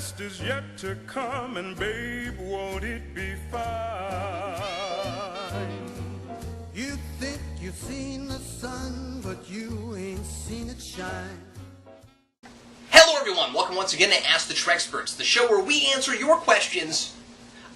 best is yet to come, and babe, won't it be fine? You think you've seen the sun, but you ain't seen it shine. Hello everyone, welcome once again to Ask the Treksperts, the show where we answer your questions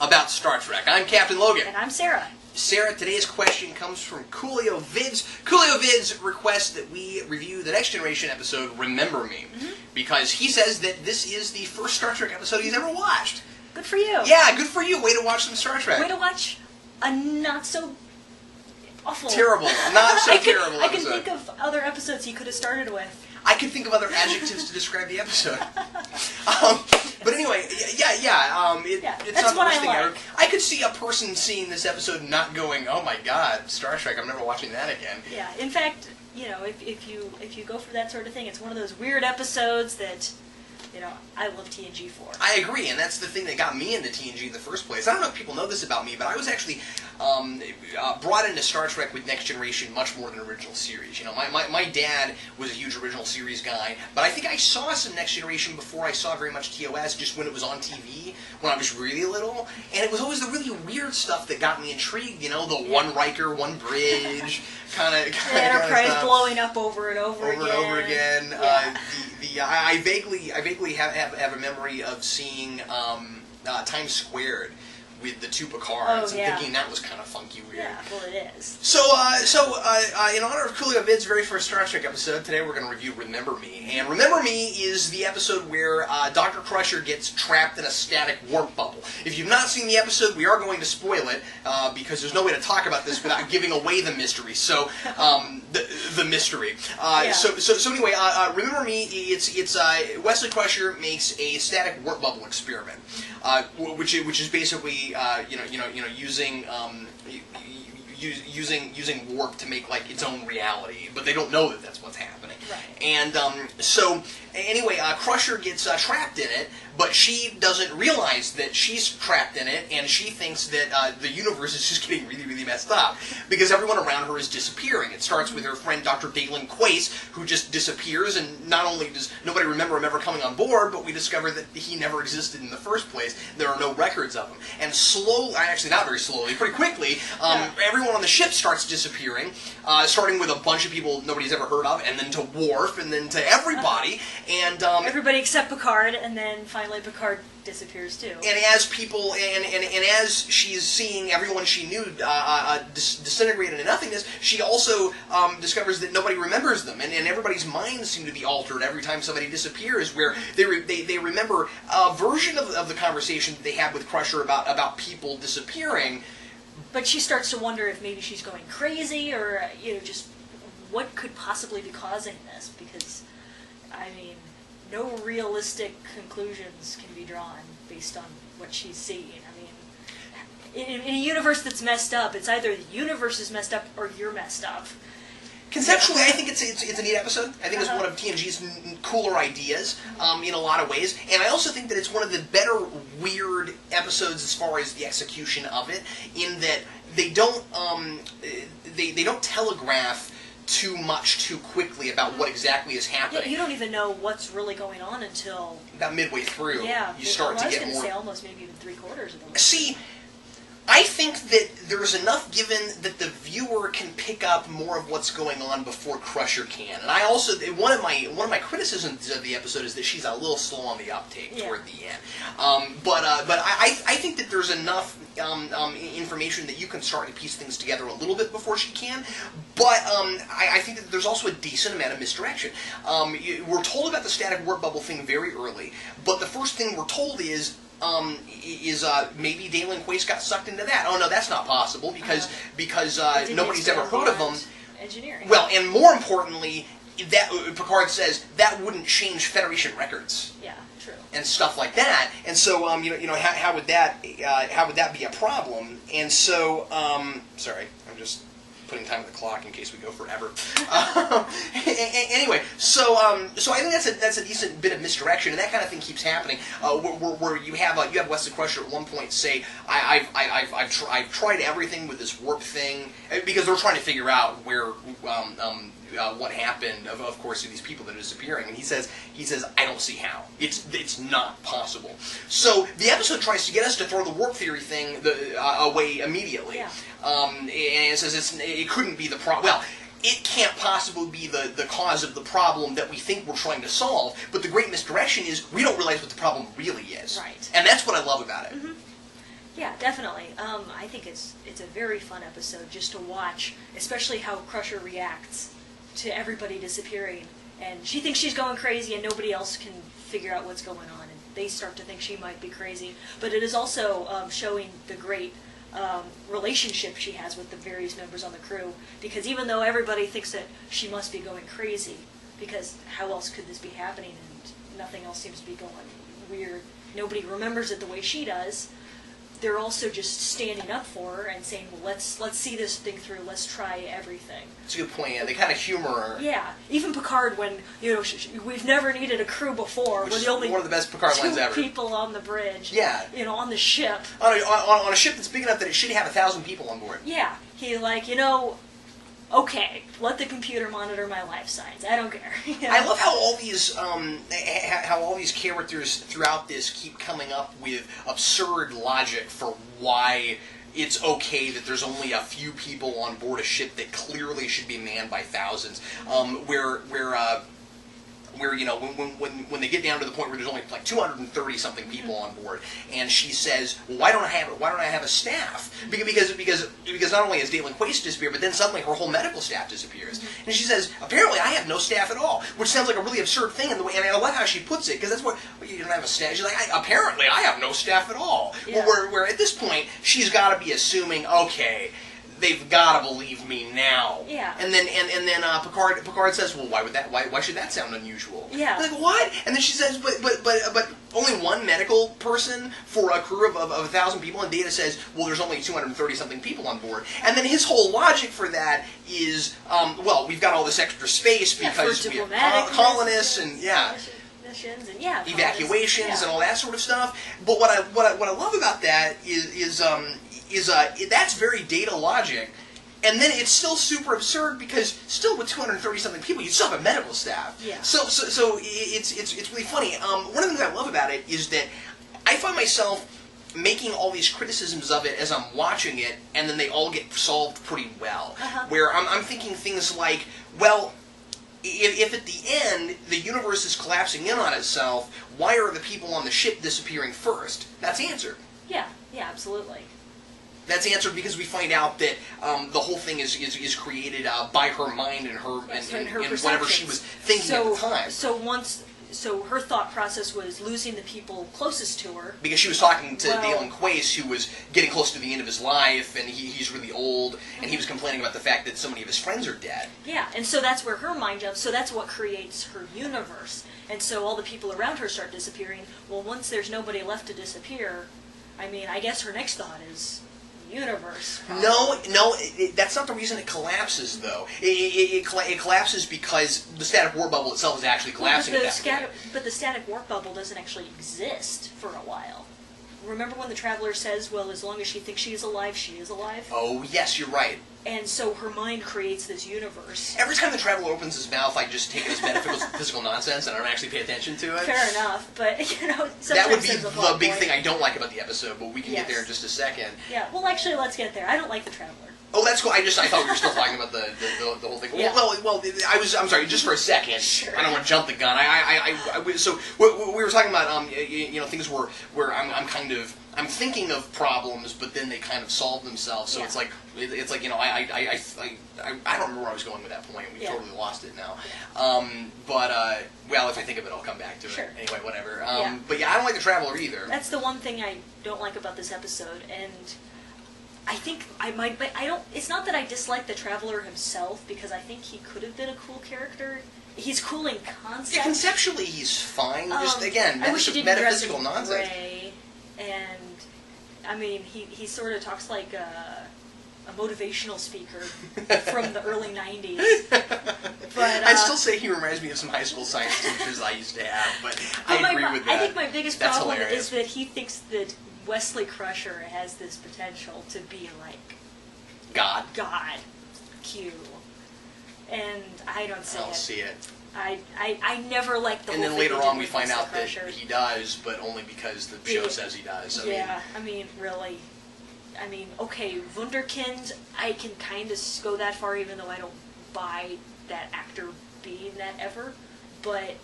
about Star Trek. I'm Captain Logan. And I'm Sarah. Sarah, today's question comes from Coolio Vids. Coolio Vids requests that we review the Next Generation episode, Remember Me, because he says that this is the first Star Trek episode he's ever watched. Good for you. Yeah, good for you. Way to watch some Star Trek. Way to watch a not so awful. Terrible. Not so terrible I can episode. think of other episodes he could have started with. I can think of other adjectives to describe the episode. But anyway, it's that's not the what worst I thing like. ever. I could see a person seeing this episode and not going, "Oh my God, Star Trek! I'm never watching that again." Yeah. In fact, you know, if you go for that sort of thing, it's one of those weird episodes that, you know, I love TNG for. I agree, and that's the thing that got me into TNG in the first place. I don't know if people know this about me, but I was actually brought into Star Trek with Next Generation much more than original series. You know, my dad was a huge original series guy, but I think I saw some Next Generation before I saw very much TOS, just when it was on TV, when I was really little, and it was always the really weird stuff that got me intrigued, you know, the one Riker, one bridge, kind of Enterprise stuff. blowing up over and over again. Yeah. I vaguely have a memory of seeing Times Squared with the two Picards and thinking that was kind of funky weird. Yeah, well it is. So in honor of Coolio Vid's very first Star Trek episode, today we're going to review Remember Me. And Remember Me is the episode where Dr. Crusher gets trapped in a static warp bubble. If you've not seen the episode, we are going to spoil it, because there's no way to talk about this without giving away the mystery. So, the mystery. So anyway, Remember Me, it's Wesley Crusher makes a static warp bubble experiment, which is basically using warp to make like its own reality, but they don't know that that's what's happening. Right. And so anyway, Crusher gets trapped in it, but she doesn't realize that she's trapped in it, and she thinks that the universe is just getting really, really messed up because everyone around her is disappearing. It starts with her friend Dr. Dalen Quace, who just disappears, and not only does nobody remember him ever coming on board, but we discover that he never existed in the first place. There are no records of him. And slowly, actually not very slowly, pretty quickly, everyone on the ship starts disappearing, starting with a bunch of people nobody's ever heard of, and then to Worf, and then to everybody, and everybody except Picard, and then finally Picard disappears too. And as people, and as she's seeing everyone she knew disintegrate into nothingness, she also discovers that nobody remembers them, and everybody's minds seem to be altered every time somebody disappears, where they remember a version of the conversation that they had with Crusher about people disappearing. But she starts to wonder if maybe she's going crazy, or, you know, just what could possibly be causing this, because, I mean, no realistic conclusions can be drawn based on what she's seeing. I mean, in a universe that's messed up, it's either the universe is messed up or you're messed up. Conceptually, I think it's a neat episode. I think it's one of TNG's cooler ideas in a lot of ways, and I also think that it's one of the better weird episodes as far as the execution of it, in that they don't telegraph too much too quickly about what exactly is happening. Yeah, you don't even know what's really going on until about midway through. Yeah, you start to get more. I was going to say almost maybe even 3/4 of the way. See, I think that there's enough given that the viewer can pick up more of what's going on before Crusher can. And I also, one of my criticisms of the episode is that she's a little slow on the uptake toward the end. But I think that there's enough information that you can start to piece things together a little bit before she can. But I think that there's also a decent amount of misdirection. We're told about the static warp bubble thing very early, but the first thing we're told is maybe Dalen Quace got sucked into that. Oh no, that's not possible because nobody's ever heard of them. Engineering. Well, and more importantly, that Picard says that wouldn't change Federation records. Yeah, true. And stuff like that. And so how would that be a problem? And so sorry, I'm just putting time on the clock in case we go forever. Anyway, so I think that's a decent bit of misdirection, and that kind of thing keeps happening. Where you have Wesley Crusher at one point say, I've tried everything with this warp thing, because they're trying to figure out where what happened, of course, to these people that are disappearing. And he says, I don't see how. It's not possible. So the episode tries to get us to throw the warp theory thing away immediately. Yeah. And it says it couldn't be the problem. Well, it can't possibly be the cause of the problem that we think we're trying to solve, but the great misdirection is we don't realize what the problem really is. Right. And that's what I love about it. Mm-hmm. Yeah, definitely. I think it's a very fun episode just to watch, especially how Crusher reacts to everybody disappearing. And she thinks she's going crazy and nobody else can figure out what's going on, and they start to think she might be crazy. But it is also showing the great relationship she has with the various members on the crew, because even though everybody thinks that she must be going crazy, because how else could this be happening and nothing else seems to be going weird, nobody remembers it the way she does, they're also just standing up for her and saying, well, let's see this thing through, let's try everything. That's a good point. Yeah, they kind of humor her. Yeah, even Picard, when we've never needed a crew before, Which we're is the only one of the best Picard lines ever. people on the bridge. Yeah, on the ship. On a ship that's big enough that it should have 1,000 people on board. Yeah, he okay, let the computer monitor my life signs. I don't care. I love how all these characters throughout this keep coming up with absurd logic for why it's okay that there's only a few people on board a ship that clearly should be manned by thousands. Where when they get down to the point where there's only like 230 something people on board, and she says, well, why don't I have a staff? Because not only has Dalen Quaist disappeared, but then suddenly her whole medical staff disappears. And she says, apparently I have no staff at all, which sounds like a really absurd thing. And I love how she puts it, because that's what you don't have a staff. She's like, apparently I have no staff at all. Yeah. Where at this point she's got to be assuming, okay, they've got to believe me now. Yeah. And then Picard says, well, why should that sound unusual? Yeah. I'm like, what? And then she says, but only one medical person for a crew of 1,000 people, and Data says, well, there's only 230 something people on board. And then his whole logic for that is, well, we've got all this extra space because we have colonists and missions and evacuations and all that sort of stuff. But what I love about that is that's very Data logic, and then it's still super absurd because still with 230 something people, you still have a medical staff. Yeah. So it's really funny. One of the things I love about it is that I find myself making all these criticisms of it as I'm watching it, and then they all get solved pretty well. Uh-huh. Where I'm thinking things like, well, if at the end the universe is collapsing in on itself, why are the people on the ship disappearing first? That's answered. Yeah, absolutely. That's answered because we find out that the whole thing is created by her mind and her and whatever she was thinking at the time. So her thought process was losing the people closest to her. Because she was talking to Dalen Quaist, who was getting close to the end of his life, and he's really old, and he was complaining about the fact that so many of his friends are dead. Yeah, and so that's where her mind jumps. So that's what creates her universe. And so all the people around her start disappearing. Well, once there's nobody left to disappear, I mean, I guess her next thought is universe. No, that's not the reason it collapses, though. It collapses because the static warp bubble itself is actually collapsing at that point. But the static warp bubble doesn't actually exist for a while. Remember when the Traveler says, well, as long as she thinks she is alive, she is alive? Oh, yes, you're right. And so her mind creates this universe. Every time the Traveler opens his mouth, I just take it as metaphysical nonsense, and I don't actually pay attention to it. Fair enough, but, sometimes that would be there's a the big thing I don't like about the episode, but we can get there in just a second. Yeah, well, actually, let's get there. I don't like the Traveler. Oh, that's cool. I thought we were still talking about the whole thing. Yeah. Well, I'm sorry, just for a second. Sure. I don't want to jump the gun. So we were talking about things where I'm thinking of problems, but then they kind of solve themselves. So it's like I don't remember where I was going with that point. We totally lost it now. Well, if I think of it, I'll come back to it. Anyway, whatever. But I don't like the Traveler either. That's the one thing I don't like about this episode, and I think it's not that I dislike the Traveler himself, because I think he could have been a cool character. He's cool in concept. Yeah, conceptually he's fine. Just again, I wish he didn't metaphysical dress in nonsense. gray, and I mean, he sort of talks like a motivational speaker from the early 90s. But I'd still say he reminds me of some high school science teachers I used to have, but I agree with that. I think my biggest problem hilarious. is that he thinks that Wesley Crusher has this potential to be like God. Q. and I don't see I don't see it. I never liked the And whole then thing later they on did we with find Wesley out that Crusher. he does, but only because the show says he does. I mean, really. I mean, okay, Wunderkind, I can kind of go that far, even though I don't buy that actor being that ever. But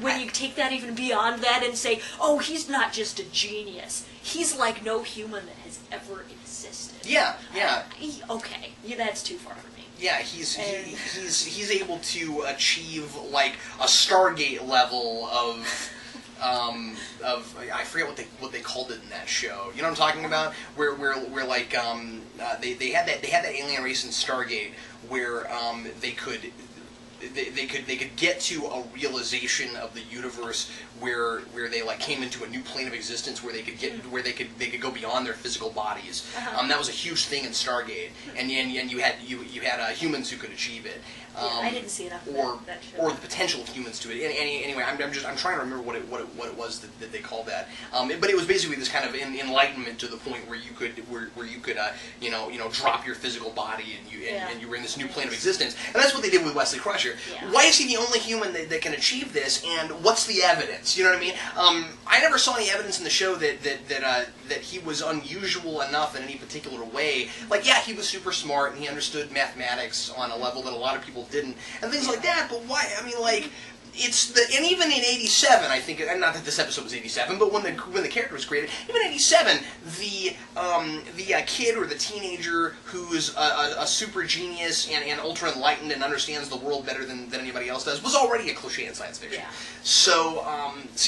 when you take that even beyond that and say, oh, he's not just a genius, he's like no human that has ever existed. Yeah. Okay, that's too far for me. Yeah, he's able to achieve like a Stargate level of I forget what they called it in that show. You know what I'm talking about? Where like they had that alien race in Stargate where they could get to a realization of the universe where they like came into a new plane of existence where they could get where they could go beyond their physical bodies. That was a huge thing in Stargate, and you had humans who could achieve it. I didn't see enough of that show. Or the potential of humans to it. Anyway, I'm trying to remember what it was that they called that. But it was basically this kind of enlightenment to the point where you could drop your physical body and you were in this new plane of existence. And that's what they did with Wesley Crusher. Yeah. Why is he the only human that can achieve this? And what's the evidence? You know what I mean? I never saw any evidence in the show that he was unusual enough in any particular way. Like, yeah, he was super smart and he understood mathematics on a level that a lot of people didn't, and things like that. But why? I mean, like, and even in '87, I think, and not that this episode was '87, but when the character was created, even in '87, the kid or the teenager who's a super genius and ultra enlightened and understands the world better than anybody else does was already a cliche in science fiction. Yeah. So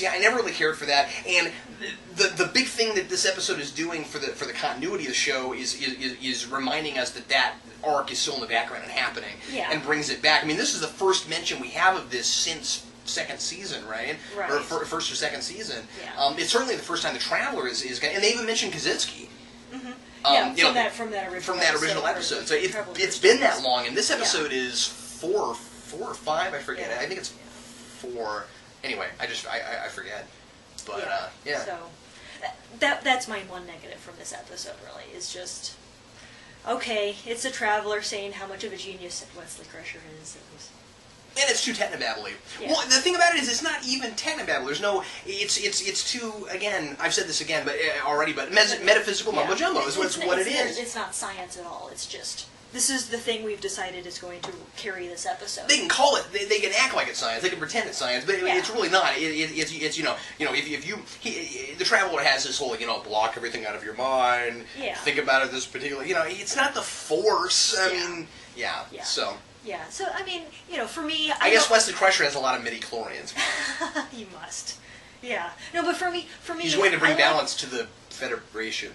yeah, I never really cared for that. And the big thing that this episode is doing for the continuity of the show is reminding us that arc is still in the background and happening, and brings it back. I mean, this is the first mention we have of this since second season, right? Right. Or first or second season. Yeah. It's certainly the first time the Traveler is and they even mentioned Kaczynski. From that original episode. So it's been that long, and this episode is four or five. I forget. I think it's 4. Anyway, I forget. But yeah. So that's my one negative from this episode. Really, is just okay. It's a Traveler saying how much of a genius Wesley Crusher is. And it's too technobabbly. Yeah. Well, the thing about it is, it's not even technobabble. There's no. It's too. Again, I've said this again, but already. But metaphysical mumbo jumbo is what it is. It's not science at all. It's just this is the thing we've decided is going to carry this episode. They can call it. They can act like it's science. They can pretend it's science, but it's really not. It's if the Traveler has this whole block everything out of your mind. Yeah. Think about it this particular. It's not the Force. I mean, so. Yeah, so, I mean, for me... I guess Wesley Crusher has a lot of midi-chlorians. He must. Yeah. No, but for me... He's going to bring balance to the Federation.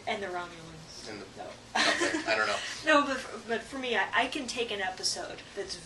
And the Romulans. And something. I don't know. No, but for me, I can take an episode that's,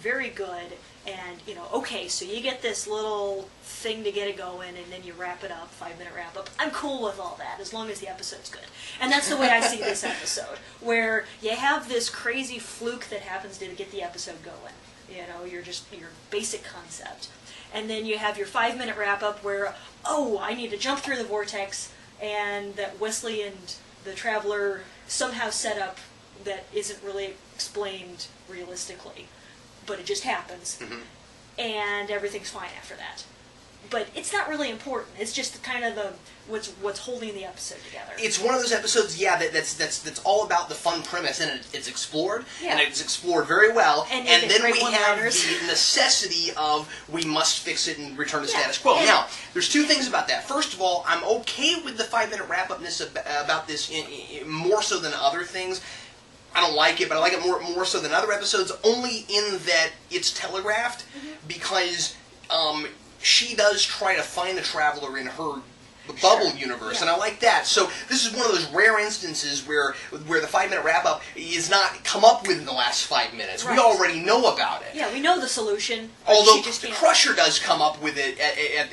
very good, and, okay, so you get this little thing to get it going, and then you wrap it up, 5-minute wrap-up. I'm cool with all that, as long as the episode's good. And that's the way I see this episode, where you have this crazy fluke that happens to get the episode going. Your basic concept. And then you have your 5-minute wrap-up where, I need to jump through the vortex, and that Wesley and the Traveler somehow set up that isn't really explained realistically, but it just happens, and everything's fine after that. But it's not really important. It's just kind of what's holding the episode together. It's one of those episodes, that's all about the fun premise, and it's explored, and it's explored very well. And then we have the necessity of we must fix it and return to status quo. Now, there's two things about that. First of all, I'm okay with the 5-minute wrap-upness about this more so than other things. I don't like it, but I like it more so than other episodes, only in that it's telegraphed, because she does try to find the Traveler in her bubble universe, and I like that. So this is one of those rare instances where the 5-minute wrap-up is not come up with in the last 5 minutes. Right. We already know about it. Yeah, we know the solution. Although the Crusher does come up with it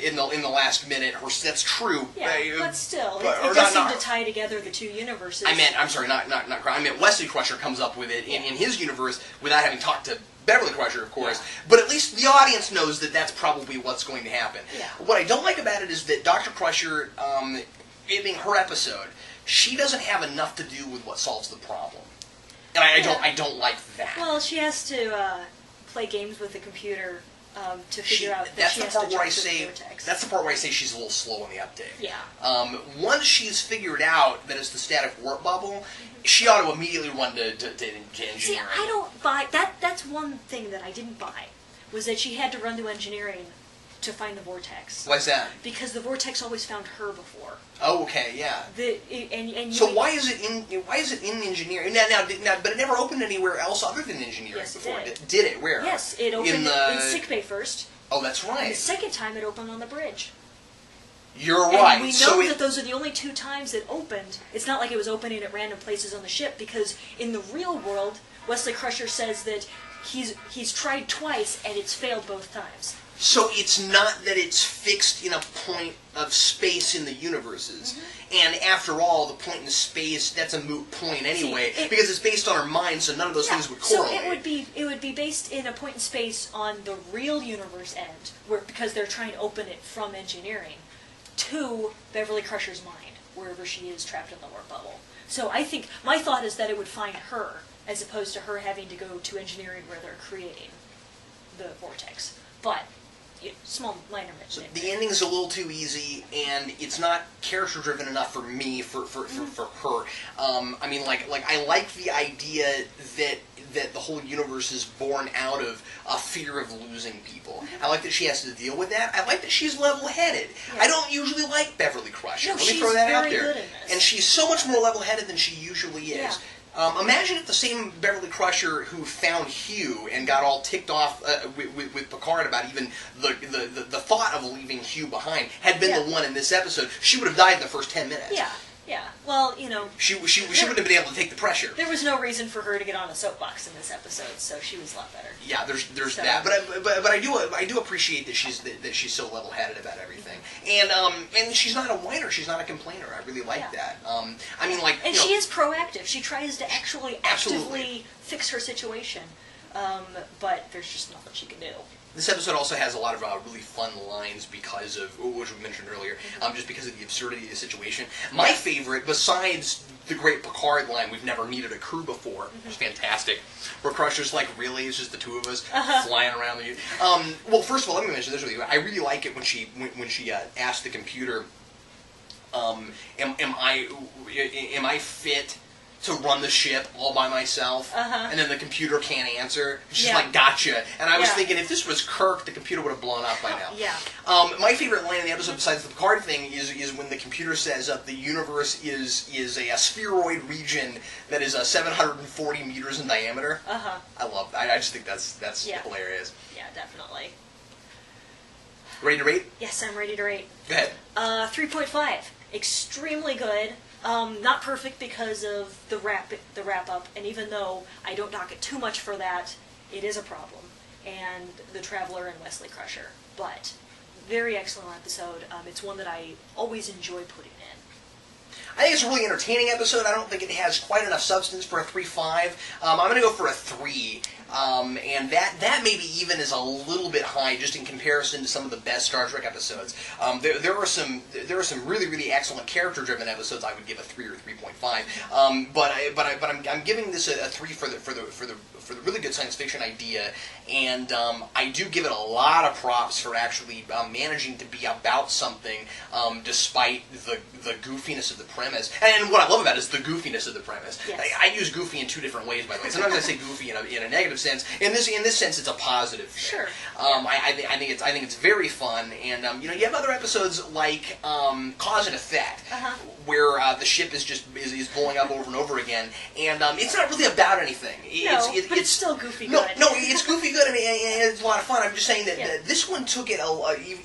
in the last minute, that's true. Yeah, but still, it does seem to tie together the two universes. I meant Wesley Crusher comes up with it in his universe without having talked to Beverly Crusher, of course, but at least the audience knows that that's probably what's going to happen. Yeah. What I don't like about it is that Dr. Crusher, it being her episode, she doesn't have enough to do with what solves the problem. and I don't like that. Well, she has to play games with the computer to figure out that she has to jump through the vortex. That's the part where I say she's a little slow in the update. Yeah. Once she's figured out that it's the static warp bubble, she ought to immediately run to engineering. See, I don't buy that. That's one thing that I didn't buy, was that she had to run to engineering to find the vortex. Why's that? Because the vortex always found her before. Oh, okay, yeah. So why is it in engineering now? But it never opened anywhere else other than engineering before. Did it? Where? Yes, it opened in sickbay first. Oh, that's right. And the second time it opened on the bridge. You're right. And we know that those are the only 2 times it opened. It's not like it was opening at random places on the ship, because in the real world, Wesley Crusher says that he's tried twice and it's failed both times. So it's not that it's fixed in a point of space in the universes. Mm-hmm. And after all, the point in space, that's a moot point anyway, because it's based on our mind, so none of those things would correlate. So it would be based in a point in space on the real universe end, because they're trying to open it from engineering to Beverly Crusher's mind, wherever she is trapped in the warp bubble. So I think, my thought is that it would find her, as opposed to her having to go to engineering where they're creating the vortex. But small minor so the ending's a little too easy, and it's not character driven enough for me for her. I mean, like I like the idea that the whole universe is born out of a fear of losing people. I like that she has to deal with that. I like that she's level-headed. Yeah. I don't usually like Beverly Crusher. No, Let me throw that out there. Good in this. And she's so much more level-headed than she usually is. Yeah. Imagine if the same Beverly Crusher who found Hugh and got all ticked off with Picard about even the thought of leaving Hugh behind had been the one in this episode. She would have died in the first 10 minutes. Yeah. Yeah, well, she wouldn't have been able to take the pressure. There was no reason for her to get on a soapbox in this episode, so she was a lot better. Yeah, there's that, but I do appreciate that she's so level-headed about everything, and she's not a whiner, she's not a complainer. I really like that. I mean, like, and she is proactive. She tries to actually actively fix her situation, but there's just nothing she can do. This episode also has a lot of really fun lines because of, which we mentioned earlier, just because of the absurdity of the situation. My favorite, besides the great Picard line, "We've never needed a crew before," which is fantastic, where Crusher's like, really, it's just the 2 of us flying around the... well, first of all, let me mention this really. I really like it when she asked the computer, am I fit to run the ship all by myself, and then the computer can't answer. She's like, gotcha. And I was thinking, if this was Kirk, the computer would have blown up by now. My favorite line in the episode, besides the Picard thing, is when the computer says the universe is a spheroid region that is 740 meters in diameter. I love that. I just think that's hilarious. Yeah, definitely. Ready to rate? Yes, I'm ready to rate. Go ahead. 3.5. Extremely good. Not perfect because of the wrap up, and even though I don't knock it too much for that, it is a problem. And the Traveler and Wesley Crusher, but very excellent episode. It's one that I always enjoy putting in. I think it's a really entertaining episode. I don't think it has quite enough substance for a 3.5. I'm going to go for a 3. And that maybe even is a little bit high just in comparison to some of the best Star Trek episodes. There are some really, really excellent character-driven episodes I would give a 3 or 3.5. But I'm giving this a 3 for the really good science fiction idea, and I do give it a lot of props for actually managing to be about something despite the goofiness of the premise. And what I love about it is the goofiness of the premise. Yes. I use goofy in 2 different ways, by the way. Sometimes I say goofy in a negative sense. In this sense, it's a positive thing. Sure. I think it's very fun, and you have other episodes like Cause and Effect, where the ship is blowing up over and over again, and it's not really about anything. But it's still goofy good. No, it's goofy good, and it's a lot of fun. I'm just saying that this one took it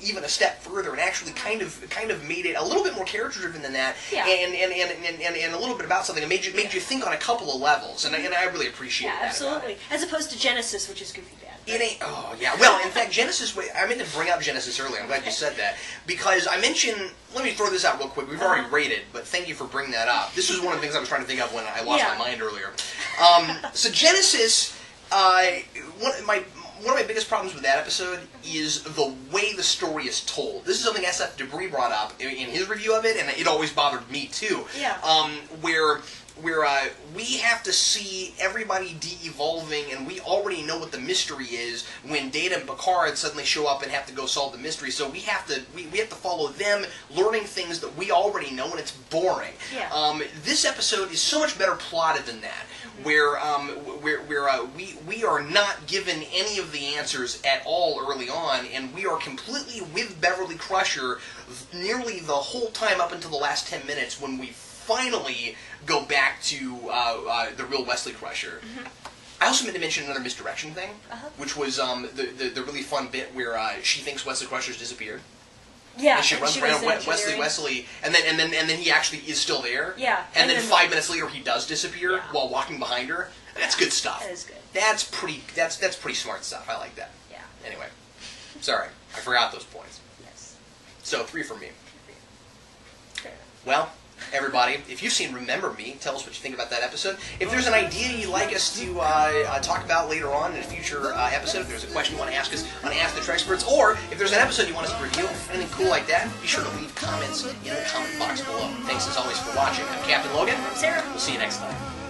even a step further and actually kind of made it a little bit more character driven than that, and a little bit about something. It made you think on a couple of levels, and I really appreciate that. Absolutely. As opposed to Genesis, which is goofy bad. It ain't. Oh yeah. Well, in fact, Genesis. I meant to bring up Genesis earlier. I'm glad you said that because I mentioned. Let me throw this out real quick. We've already rated, but thank you for bringing that up. This was one of the things I was trying to think of when I lost my mind earlier. So Genesis. One of my biggest problems with that episode is the way the story is told. This is something SF Debris brought up in his review of it, and it always bothered me too. Yeah. we have to see everybody de-evolving, and we already know what the mystery is when Data and Picard suddenly show up and have to go solve the mystery. So we have to follow them, learning things that we already know, and it's boring. Yeah. This episode is so much better plotted than that, where we are not given any of the answers at all early on, and we are completely with Beverly Crusher nearly the whole time up until the last 10 minutes when we finally go back to the real Wesley Crusher. I also meant to mention another misdirection thing, which was the really fun bit where she thinks Wesley Crusher's disappeared. Yeah, and she runs around Wesley, and then he actually is still there. Yeah, and then 5 minutes later he does disappear while walking behind her. That's good stuff. That is good. That's pretty smart stuff. I like that. Yeah. Anyway, sorry, I forgot those points. Yes. So 3 for me. Fair. Well, everybody, if you've seen Remember Me, tell us what you think about that episode. If there's an idea you'd like us to talk about later on in a future episode, if there's a question you want to ask us on Ask the Treksperts, or if there's an episode you want us to review, anything cool like that, be sure to leave comments in the comment box below. Thanks as always for watching. I'm Captain Logan. I'm Sarah. We'll see you next time.